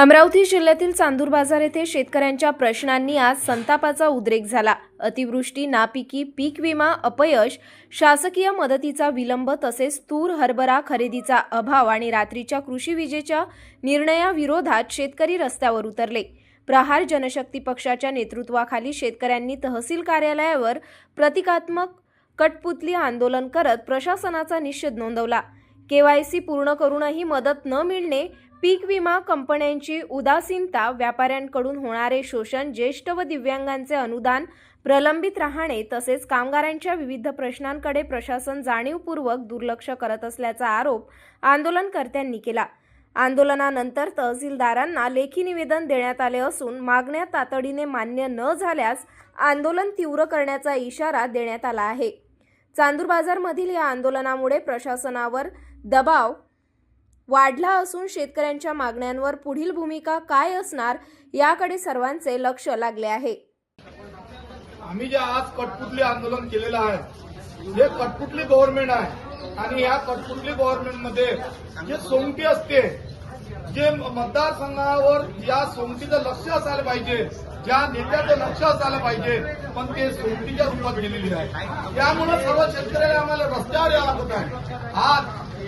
अमरावती जिल्ह्यातील चांदूर बाजार येथे शेतकऱ्यांच्या प्रश्नांनी आज संतापाचा उद्रेक झाला। अतिवृष्टी, नापिकी, पीक विमा अपयश, शासकीय मदतीचा विलंब तसेच तूर हरभरा खरेदीचा अभाव आणि रात्रीच्या कृषी विजेच्या निर्णयाविरोधात शेतकरी रस्त्यावर उतरले। प्रहार जनशक्ती पक्षाच्या नेतृत्वाखाली शेतकऱ्यांनी तहसील कार्यालयावर प्रतिकात्मक कठपुतली आंदोलन करत प्रशासनाचा निषेध नोंदवला। केवायसी पूर्ण करूनही मदत न मिळणे, पीक विमा कंपन्यांची उदासीनता, व्यापाऱ्यांकडून होणारे शोषण, ज्येष्ठ व दिव्यांगांचे अनुदान प्रलंबित राहणे तसेच कामगारांच्या विविध प्रश्नांकडे प्रशासन जाणीवपूर्वक दुर्लक्ष करत असल्याचा आरोप आंदोलनकर्त्यांनी केला। आंदोलनानंतर तहसीलदारांना लेखी निवेदन देण्यात आले असून मागण्या तातडीने मान्य न झाल्यास आंदोलन तीव्र करण्याचा इशारा देण्यात आला आहे। चांदूर बाजारमधील या आंदोलनामुळे प्रशासनावर दबाव वाढला असून शेतकऱ्यांच्या मागण्यांवर पुढील भूमिका काय असणार याकडे सर्वांचे लक्ष लागले आहे। आम्ही जे आज कठपुतली आंदोलन केलेलं आहे, हे कठपुतली गव्हर्नमेंट आहे आणि या कठपुतली गव्हर्नमेंटमध्ये जे सोंगटी असते, जे मतदारसंघावर या सोंगटीचं लक्ष असायला पाहिजे, ज्या नेत्याचं लक्ष असायला पाहिजे, पण ते सोंगटीच्या रूपात गेलेली आहे। त्यामुळे सर्व शेतकऱ्याला आम्हाला रस्त्यावर यावं लागत आहे। आज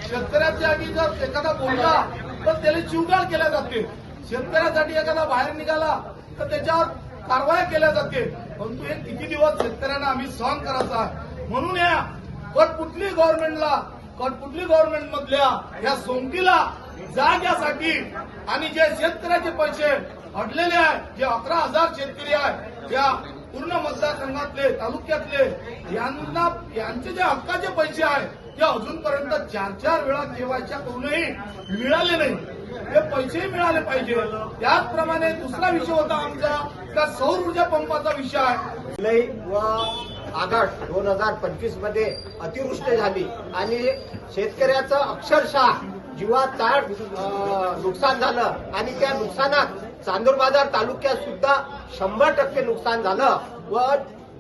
शेतकऱ्याच्या आधी जर एखादा बोलला तर त्याला चिवगाळ केल्या जाते, शेतकऱ्यासाठी एखादा बाहेर निघाला तर त्याच्यावर कारवाई केल्या जाते। परंतु हे किती दिवस शेतकऱ्यांना आम्ही सहन करायचा आहे। म्हणून या कठपुतली गव्हर्नमेंट मधल्या या सोंगटीला जाग यासाठी आणि जे शेतकऱ्याचे पैसे अडलेले आहेत, जे 11,000 शेतकरी आहेत या पूर्ण मतदारसंघातले, तालुक्यातले, यांचे जे हक्काचे पैसे आहेत ते अजूनपर्यंत 4 वेळा केवायसी करूनही मिळाले नाही। हे पैसेही मिळाले पाहिजे। त्याचप्रमाणे दुसरा विषय होता आमचा त्या सौर ऊर्जा पंपाचा विषय आहे। जुलै व ऑगस्ट 2025 मध्ये अतिवृष्टी झाली आणि शेतकऱ्याचं अक्षरशः जीवाचं नुकसान झालं आणि त्या नुकसानात चांदूर बाजार तालुक्यात सुद्धा 100% नुकसान झालं व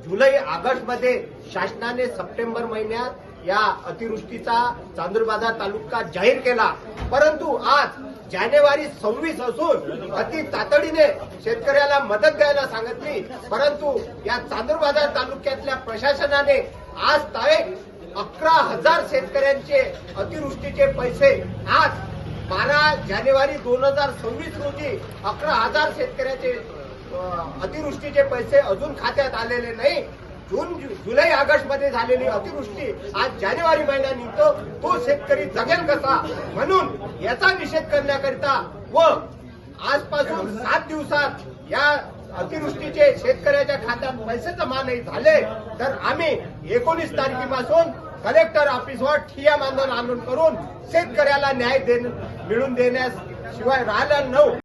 जुलै ऑगस्ट मध्ये शासनाने सप्टेंबर महिन्यात या अतिवृष्टीचा चांदूर बाजार तालुका जाहीर केला। परंतु आज जानेवारी 26 असून अति तातडीने शेतकऱ्याला मदत द्यायला सांगितली, परंतु या चांदूर बाजार तालुक्यातल्या प्रशासनाने आज तारीख 11,000 शेतकऱ्यांचे अतिवृष्टीचे पैसे आज 12 जानेवारी 2026 रोजी 11,000 शेतकऱ्याचे अतिवृष्टीचे पैसे अजून खात्यात आलेले नाही। जुलै ऑगस्ट मध्ये झालेली अतिवृष्टी आज जानेवारी महिन्यात निघतो, तो शेतकरी जगेल कसा? म्हणून याचा निषेध करण्याकरिता व आजपासून 7 दिवसात या अतिवृष्टीचे शेतकऱ्याच्या खात्यात पैसे जमा नाही झाले तर आम्ही 19 तारखेपासून कलेक्टर ऑफिसवर ठिय्या आंदोलन करून शेतकऱ्याला न्याय मिळवून देण्यास शिवाय राहिला नाही।